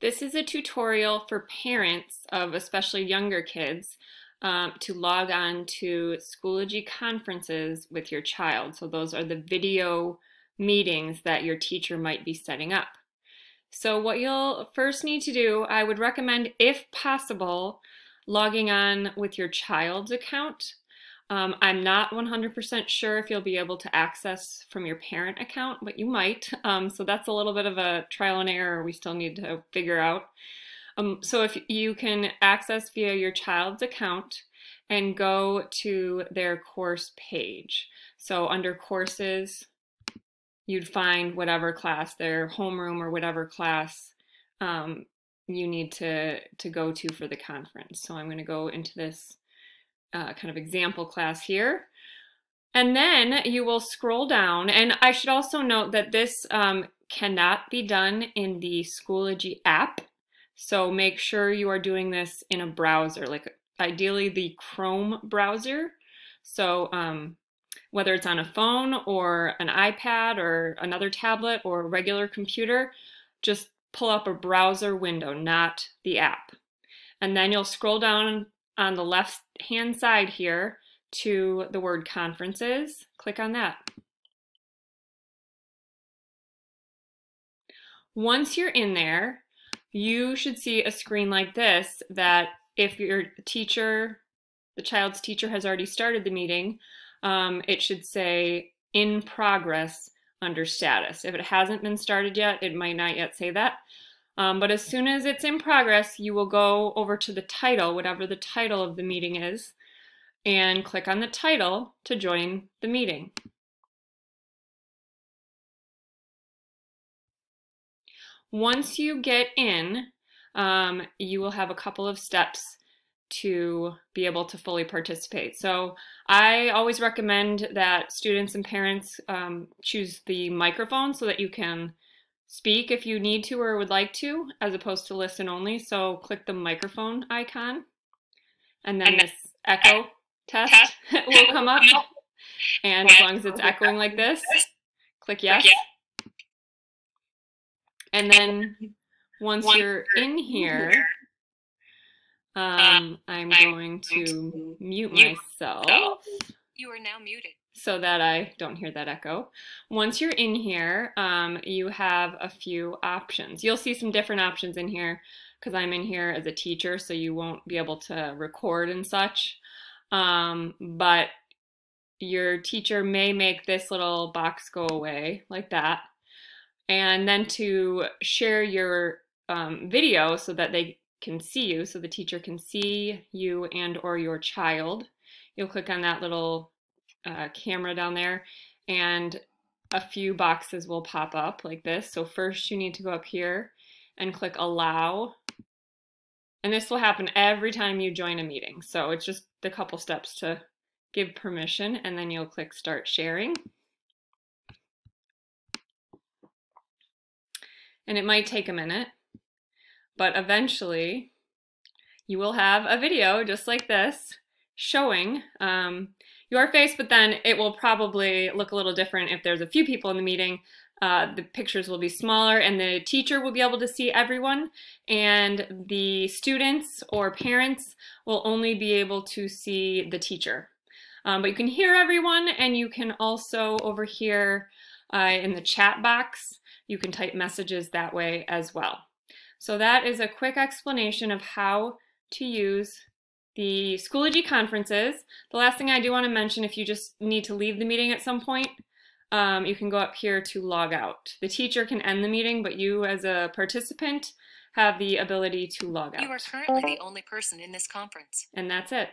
This is a tutorial for parents of especially younger kids to log on to Schoology Conferences with your child. So those are the video meetings that your teacher might be setting up. So what you'll first need to do, I would recommend, if possible, logging on with your child's account. I'm not 100% sure if you'll be able to access from your parent account, but you might. So that's a little bit of a trial and error we still need to figure out. So if you can access via your child's account and go to their course page. So under courses, you'd find whatever class, their homeroom or whatever class you need to go to for the conference. So I'm going to go into this kind of example class here. And then you will scroll down. And I should also note that this cannot be done in the Schoology app. So make sure you are doing this in a browser, like ideally the Chrome browser. So whether it's on a phone or an iPad or another tablet or a regular computer, just pull up a browser window, not the app. And then you'll scroll down on the left-hand side here to the word conferences. Click on that. Once you're in there, you should see a screen like this that if your teacher, the child's teacher has already started the meeting, it should say in progress under status. If it hasn't been started yet, it might not yet say that. But as soon as it's in progress, you will go over to the title, whatever the title of the meeting is, and click on the title to join the meeting. Once you get in, you will have a couple of steps to be able to fully participate. So I always recommend that students and parents choose the microphone so that you can speak if you need to or would like to, as opposed to listen only. So click the microphone icon, and then this echo test will come up. And as long as it's echoing like this, click yes. And then once you're in here, I'm going to mute myself. You are now muted. So that I don't hear that echo. Once you're in here, you have a few options. You'll see some different options in here because I'm in here as a teacher, so you won't be able to record and such. But your teacher may make this little box go away like that. And then to share your video so that they can see you, so the teacher can see you and or your child, you'll click on that little camera down there, and a few boxes will pop up like this. So first you need to go up here and click allow, and this will happen every time you join a meeting. So it's just a couple steps to give permission, and then you'll click start sharing. And it might take a minute, but eventually you will have a video just like this showing your face, but then it will probably look a little different if there's a few people in the meeting. The pictures will be smaller and the teacher will be able to see everyone, and the students or parents will only be able to see the teacher. But you can hear everyone, and you can also over here in the chat box, you can type messages that way as well. So that is a quick explanation of how to use the Schoology Conferences. The last thing I do want to mention, if you just need to leave the meeting at some point, you can go up here to log out. The teacher can end the meeting, but you as a participant have the ability to log out. You are currently the only person in this conference. And that's it.